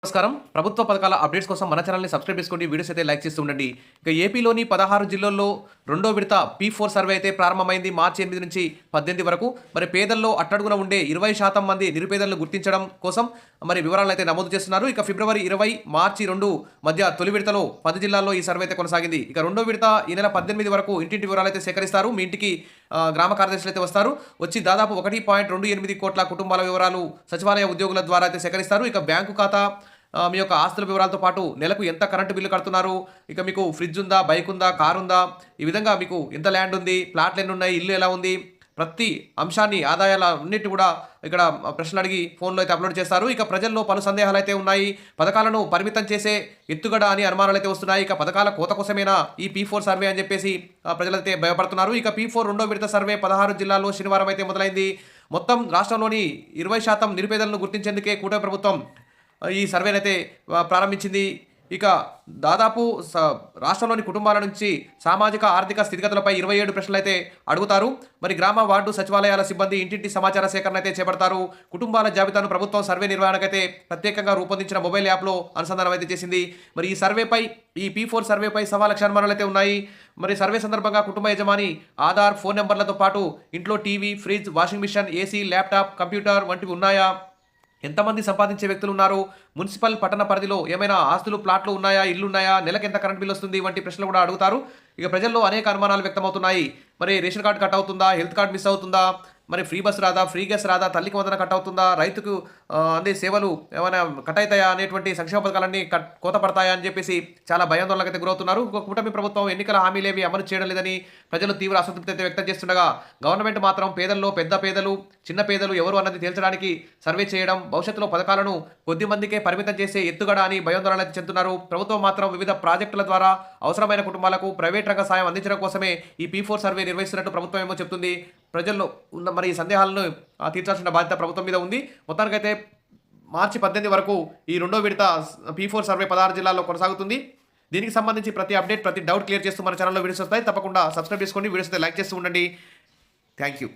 నమస్కారం. ప్రభుత్వ పథకాల అప్డేట్స్ కోసం మన ఛానల్‌ని సబ్స్క్రైబ్ చేసుకోండి. వీడియోస్ అయితే లైక్ చేస్తూ ఉండండి. ఇక ఏపీలోని 16 జిల్లాల్లో రెండో విడత పీ4 సర్వే అయితే ప్రారంభమైంది. మార్చి 8 నుంచి 18 వరకు. మరి పేదల్లో అట్టడుగున ఉండే 20% మంది నిరుపేదలను గుర్తించడం కోసం మరి వివరాలను అయితే నమోదు చేస్తున్నారు. ఇక ఫిబ్రవరి 20, మార్చి 2 మధ్య తొలి విడతలో 10 జిల్లాల్లో ఈ సర్వే అయితే కొనసాగింది. ఇక రెండో విడత ఈ నెల 18 వరకు ఇంటింటి వివరాలు అయితే సేకరిస్తారు. మీ ఇంటికి గ్రామ కార్యదర్శులు అయితే వస్తారు. వచ్చి దాదాపు 1.28 కోట్ల కుటుంబాల వివరాలు సచివాలయ ఉద్యోగుల ద్వారా అయితే సేకరిస్తారు. ఇక బ్యాంకు ఖాతా, మీ యొక్క ఆస్తుల వివరాలతో పాటు నెలకు ఎంత కరెంటు బిల్లు కడుతున్నారు, ఇక మీకు ఫ్రిడ్జ్ ఉందా, బైక్ ఉందా, కారు ఉందా, ఈ విధంగా మీకు ఎంత ల్యాండ్ ఉంది, ప్లాట్లు ఎన్ని ఉన్నాయి, ఇల్లు ఎలా ఉంది, ప్రతి అంశాన్ని ఆదాయాల అన్నిటి కూడా ఇక్కడ ప్రశ్నలు అడిగి ఫోన్లో అయితే అప్లోడ్ చేస్తారు. ఇక ప్రజల్లో పలు సందేహాలు అయితే ఉన్నాయి. పథకాలను పరిమితం చేసే ఎత్తుగడ అని అనుమానాలు అయితే వస్తున్నాయి. ఇక పథకాల కోత కోసమేనా ఈ పీ4 సర్వే అని చెప్పేసి ప్రజలైతే భయపడుతున్నారు. ఇక పీ4 రెండో విడత సర్వే 16 జిల్లాల్లో శనివారం అయితే మొదలైంది. మొత్తం రాష్ట్రంలోని 20% నిరుపేదలను గుర్తించేందుకే కూటమి ప్రభుత్వం ఈ సర్వేనైతే ప్రారంభించింది. ఇక దాదాపు రాష్ట్రంలోని కుటుంబాల నుంచి సామాజిక ఆర్థిక స్థితిగతులపై 27 ప్రశ్నలు అయితే అడుగుతారు. మరి గ్రామ వార్డు సచివాలయాల సిబ్బంది ఇంటింటి సమాచార సేకరణ అయితే చేపడతారు. కుటుంబాల జాబితాను ప్రభుత్వం సర్వే నిర్వహణకైతే ప్రత్యేకంగా రూపొందించిన మొబైల్ యాప్లో అనుసంధానం అయితే చేసింది. మరి ఈ సర్వేపై, ఈ పీ4 సర్వేపై లక్ష అనుమానాలు అయితే ఉన్నాయి. మరి సర్వే సందర్భంగా కుటుంబ యజమాని ఆధార్, ఫోన్ నెంబర్లతో పాటు ఇంట్లో TV, fridge, washing machine, AC, laptop, computer వంటివి ఉన్నాయా, ఎంతమంది సంపాదించే వ్యక్తులు ఉన్నారు, మున్సిపల్ పట్టణ పరిధిలో ఏమైనా ఆస్తులు, ప్లాట్లు ఉన్నాయా, ఇల్లు ఉన్నాయా, నెలకు ఎంత కరెంట్ బిల్ వస్తుంది వంటి ప్రశ్నలు కూడా అడుగుతారు. ఇక ప్రజల్లో అనేక అనుమానాలు వ్యక్తమవుతున్నాయి. మరి రేషన్ కార్డు కట్ అవుతుందా, హెల్త్ కార్డు మిస్ అవుతుందా, మరి ఫ్రీ బస్ రాదా, ఫ్రీ గ్యాస్ రాదా, తల్లికి వందన కట్ అవుతుందా, రైతుకు అందే సేవలు ఏమైనా కట్ అవుతాయా అనేటువంటి సంక్షేమ పథకాలన్నీ కోత పడతాయా అని చెప్పేసి చాలా భయాందోళనకు అయితే గురవుతున్నారు. కూటమి ప్రభుత్వం ఎన్నికల హామీలేవి అమలు చేయడం లేదని ప్రజలు తీవ్ర అసంతృప్తి అయితే వ్యక్తం చేస్తుండగా, గవర్నమెంట్ మాత్రం పేదల్లో పెద్ద పేదలు, చిన్న పేదలు ఎవరు అన్నది తేల్చడానికి సర్వే చేయడం, భవిష్యత్తులో పథకాలను కొద్ది మందికే పరిమితం చేసే ఎత్తుగడ అని భయాందోళన అయితే చెందుతున్నారు. ప్రభుత్వం మాత్రం వివిధ ప్రాజెక్టుల ద్వారా అవసరమైన కుటుంబాలకు ప్రైవేట్ రంగ సాయం అందించడం కోసమే ఈ పీ4 సర్వే నిర్వహిస్తున్నట్టు ప్రభుత్వం ఏమో చెప్తుంది. ప్రజల్లో ఉన్న మరి ఈ సందేహాలను తీర్చాల్సిన బాధ్యత ప్రభుత్వం మీద ఉంది. మొత్తానికైతే మార్చి 18 వరకు ఈ రెండో విడత పీ4 సర్వే 16 జిల్లాల్లో కొనసాగుతుంది. దీనికి సంబంధించి ప్రతి అప్డేట్, ప్రతి డౌట్ క్లియర్ చేస్తూ మన ఛానల్లో వీడియోస్ వస్తాయి. తప్పకుండా సబ్స్క్రైబ్ చేసుకోండి. వీడియోస్ అయితే లైక్ చేస్తూ ఉండండి. Thank you.